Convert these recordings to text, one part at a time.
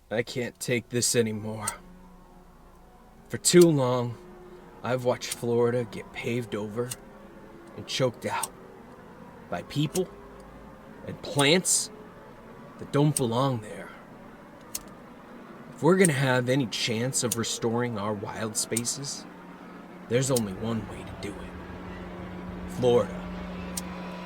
I can't take this anymore. For too long, I've watched Florida get paved over and choked out by people and plants that don't belong there. If we're gonna have any chance of restoring our wild spaces, there's only one way to do it. Florida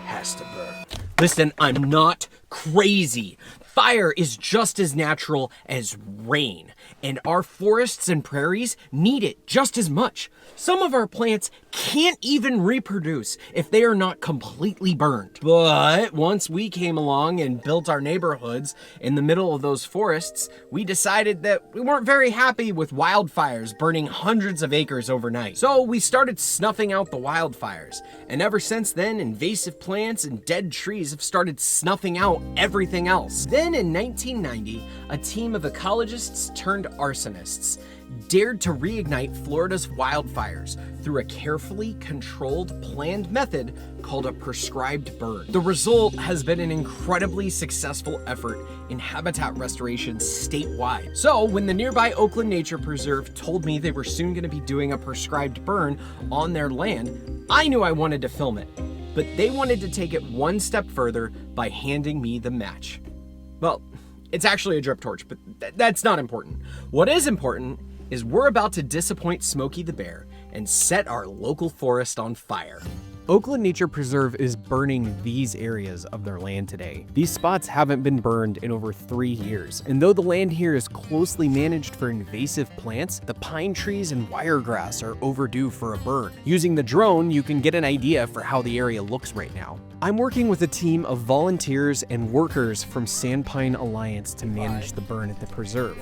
has to burn. Listen, I'm not crazy. Fire is just as natural as rain, and our forests and prairies need it just as much. Some of our plants can't even reproduce if they are not completely burned. But once we came along and built our neighborhoods in the middle of those forests, we decided that we weren't very happy with wildfires burning hundreds of acres overnight. So we started snuffing out the wildfires, and ever since then, invasive plants and dead trees have started snuffing out everything else. Then in 1990, a team of ecologists turned arsonists dared to reignite Florida's wildfires through a carefully controlled, planned method called a prescribed burn. The result has been an incredibly successful effort in habitat restoration statewide. So when the nearby Oakland Nature Preserve told me they were soon going to be doing a prescribed burn on their land, I knew I wanted to film it. But they wanted to take it one step further by handing me the match. Well, it's actually a drip torch, but that's not important. What is important is we're about to disappoint Smokey the Bear and set our local forest on fire. Oakland Nature Preserve is burning these areas of their land today. These spots haven't been burned in over 3 years, and though the land here is closely managed for invasive plants, the pine trees and wiregrass are overdue for a burn. Using the drone, you can get an idea for how the area looks right now. I'm working with a team of volunteers and workers from Sandpine Alliance to manage the burn at the preserve.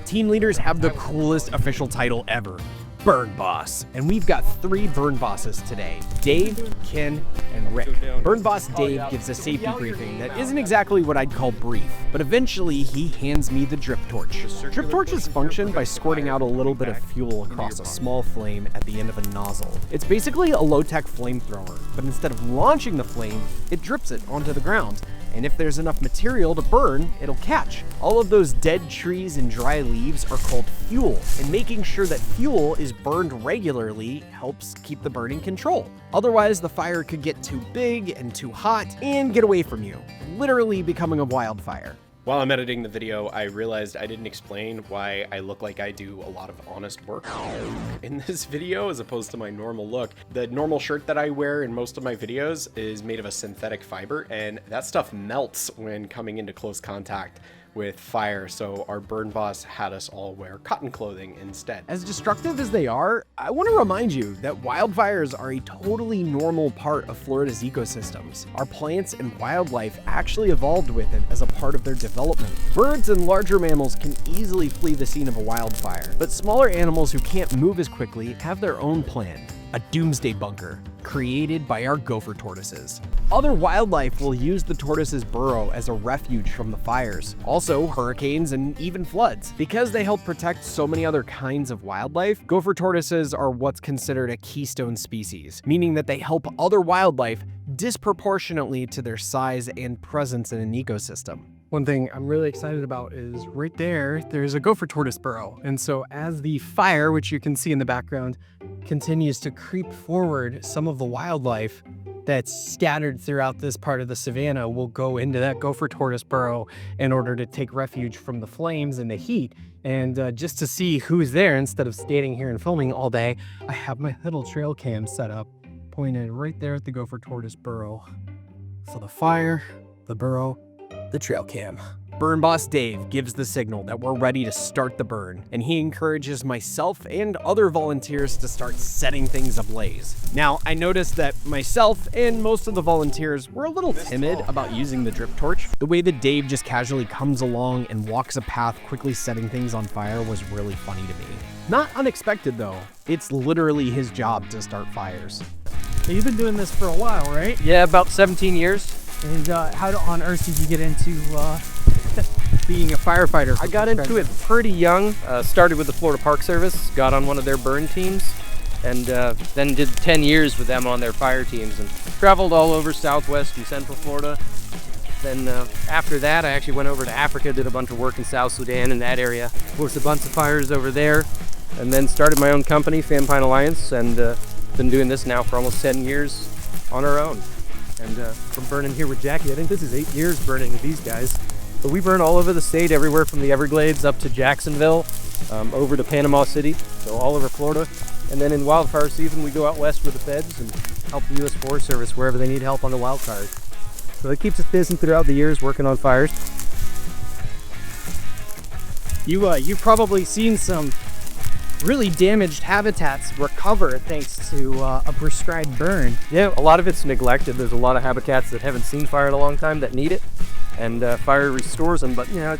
Team leaders have the coolest official title ever, Burn Boss. And we've got 3 Burn Bosses today, Dave, Ken, and Rick. Burn Boss Dave gives a safety briefing that isn't exactly what I'd call brief, but eventually he hands me the drip torch. Drip torches function by squirting out a little bit of fuel across a small flame at the end of a nozzle. It's basically a low-tech flamethrower, but instead of launching the flame, it drips it onto the ground. And if there's enough material to burn, it'll catch. All of those dead trees and dry leaves are called fuel, and making sure that fuel is burned regularly helps keep the burn in control. Otherwise, the fire could get too big and too hot and get away from you, literally becoming a wildfire. While I'm editing the video, I realized I didn't explain why I look like I do a lot of honest work in this video as opposed to my normal look. The normal shirt that I wear in most of my videos is made of a synthetic fiber, and that stuff melts when coming into close contact with fire, so our Burn Boss had us all wear cotton clothing instead. As destructive as they are, I want to remind you that wildfires are a totally normal part of Florida's ecosystems. Our plants and wildlife actually evolved with it as a part of their development. Birds and larger mammals can easily flee the scene of a wildfire, but smaller animals who can't move as quickly have their own plan. A doomsday bunker, created by our gopher tortoises. Other wildlife will use the tortoise's burrow as a refuge from the fires, also hurricanes and even floods. Because they help protect so many other kinds of wildlife, gopher tortoises are what's considered a keystone species, meaning that they help other wildlife disproportionately to their size and presence in an ecosystem. One thing I'm really excited about is right there, there's a gopher tortoise burrow. And so as the fire, which you can see in the background, continues to creep forward, some of the wildlife that's scattered throughout this part of the savanna will go into that gopher tortoise burrow in order to take refuge from the flames and the heat. And just to see who's there, instead of standing here and filming all day, I have my little trail cam set up, pointed right there at the gopher tortoise burrow. So the fire, the burrow, the trail cam. Burn Boss Dave gives the signal that we're ready to start the burn, and he encourages myself and other volunteers to start setting things ablaze. Now, I noticed that myself and most of the volunteers were a little timid about using the drip torch. The way that Dave just casually comes along and walks a path quickly setting things on fire was really funny to me. Not unexpected though. It's literally his job to start fires. So you've been doing this for a while, right? Yeah, about 17 years. And how on earth did you get into being a firefighter? I got into it pretty young. Started with the Florida Park Service, got on one of their burn teams, and then did 10 years with them on their fire teams and traveled all over Southwest and Central Florida. Then after that, I actually went over to Africa, did a bunch of work in South Sudan in that area. Of course, a bunch of fires over there, and then started my own company, Fan Pine Alliance, and been doing this now for almost 10 years on our own. And from burning here with Jackie, I think this is 8 years burning with these guys. But we burn all over the state, everywhere from the Everglades up to Jacksonville, over to Panama City, so all over Florida. And then in wildfire season, we go out west with the feds and help the U.S. Forest Service wherever they need help on the wildfires. So it keeps us busy throughout the years working on fires. You've probably seen some really damaged habitats recover thanks to a prescribed burn. Yeah, a lot of it's neglected. There's a lot of habitats that haven't seen fire in a long time that need it, and fire restores them. But you know,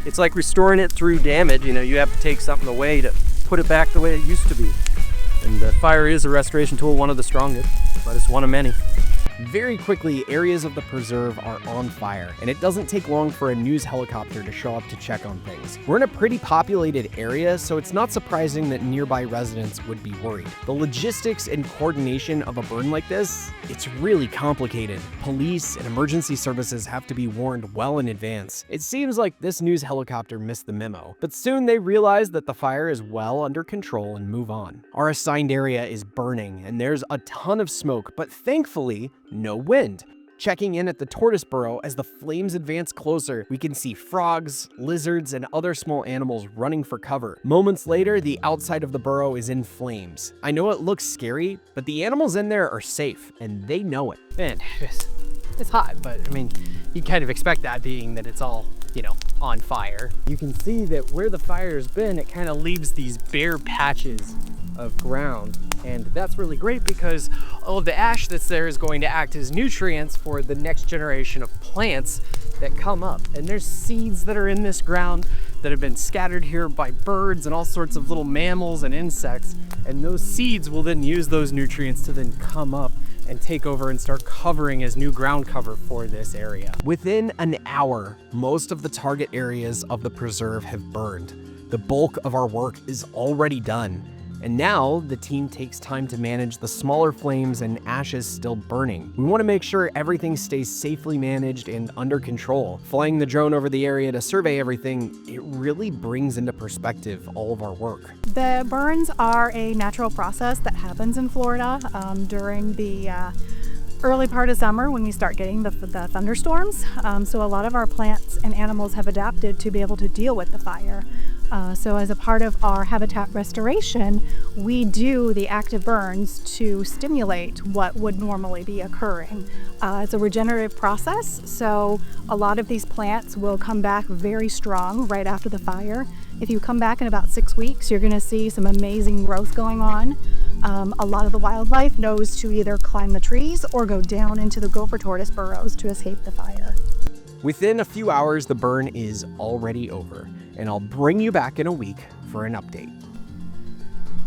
it's like restoring it through damage. You know, you have to take something away to put it back the way it used to be. And fire is a restoration tool, one of the strongest, but it's one of many. Very quickly, areas of the preserve are on fire, and it doesn't take long for a news helicopter to show up to check on things. We're in a pretty populated area, so it's not surprising that nearby residents would be worried. The logistics and coordination of a burn like this, it's really complicated. Police and emergency services have to be warned well in advance. It seems like this news helicopter missed the memo, but soon they realize that the fire is well under control and move on. Our assigned area is burning, and there's a ton of smoke, but thankfully, no wind. Checking in at the tortoise burrow, as the flames advance closer, we can see frogs, lizards, and other small animals running for cover. Moments later, the outside of the burrow is in flames. I know it looks scary, but the animals in there are safe, and they know it. Man, it's hot, but I mean, you kind of expect that, being that it's all, you know, on fire. You can see that where the fire's been, it kind of leaves these bare patches of ground. And that's really great because all of the ash that's there is going to act as nutrients for the next generation of plants that come up. And there's seeds that are in this ground that have been scattered here by birds and all sorts of little mammals and insects. And those seeds will then use those nutrients to then come up and take over and start covering as new ground cover for this area. Within an hour, most of the target areas of the preserve have burned. The bulk of our work is already done. And now the team takes time to manage the smaller flames and ashes still burning. We want to make sure everything stays safely managed and under control. Flying the drone over the area to survey everything, it really brings into perspective all of our work. The burns are a natural process that happens in Florida during the early part of summer when we start getting the thunderstorms. So a lot of our plants and animals have adapted to be able to deal with the fire. So as a part of our habitat restoration, we do the active burns to stimulate what would normally be occurring. It's a regenerative process, so a lot of these plants will come back very strong right after the fire. If you come back in about 6 weeks, you're going to see some amazing growth going on. A lot of the wildlife knows to either climb the trees or go down into the gopher tortoise burrows to escape the fire. Within a few hours, the burn is already over, and I'll bring you back in a week for an update.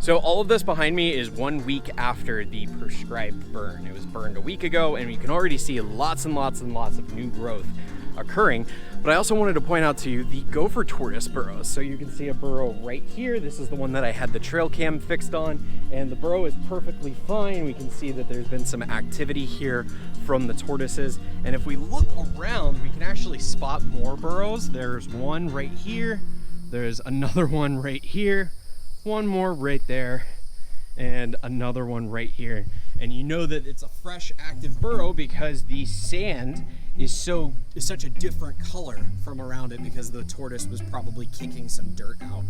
So all of this behind me is 1 week after the prescribed burn. It was burned a week ago, and you can already see lots and lots and lots of new growth occurring. But I also wanted to point out to you the gopher tortoise burrows. So you can see a burrow right here. This is the one that I had the trail cam fixed on, and the burrow is perfectly fine. We can see that there's been some activity here from the tortoises. And if we look around, we can actually spot more burrows. There's one right here. There's another one right here. One more right there, and another one right here. And you know that it's a fresh, active burrow because the sand is such a different color from around it, because the tortoise was probably kicking some dirt out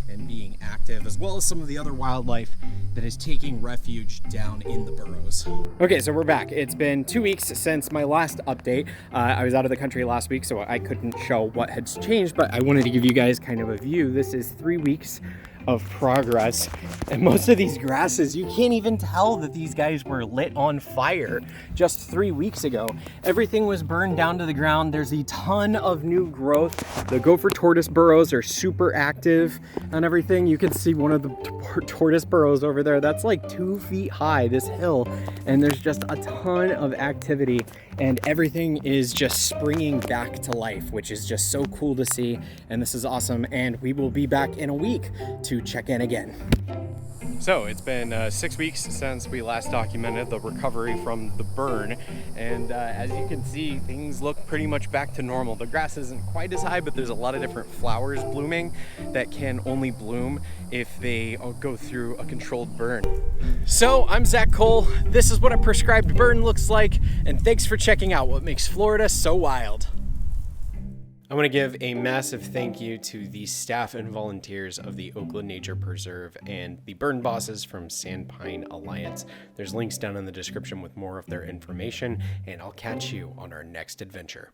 and being active, as well as some of the other wildlife that is taking refuge down in the burrows. Okay, so we're back. It's been 2 weeks since my last update. I was out of the country last week, so I couldn't show what had changed, but I wanted to give you guys kind of a view. This is 3 weeks of progress, and most of these grasses, you can't even tell that these guys were lit on fire just 3 weeks ago. Everything was burned down to the ground. There's a ton of new growth. The gopher tortoise burrows are super active and everything. You can see one of the tortoise burrows over there. That's like 2 feet high, this hill, and there's just a ton of activity, and everything is just springing back to life, which is just so cool to see. And this is awesome, and we will be back in a week to check in again. So it's been 6 weeks since we last documented the recovery from the burn, and as you can see, things look pretty much back to normal. The grass isn't quite as high, but there's a lot of different flowers blooming that can only bloom if they go through a controlled burn. So I'm Zak Cole. This is what a prescribed burn looks like, and thanks for checking out what makes Florida so wild. I want to give a massive thank you to the staff and volunteers of the Oakland Nature Preserve and the burn bosses from Sandpine Alliance. There's links down in the description with more of their information, and I'll catch you on our next adventure.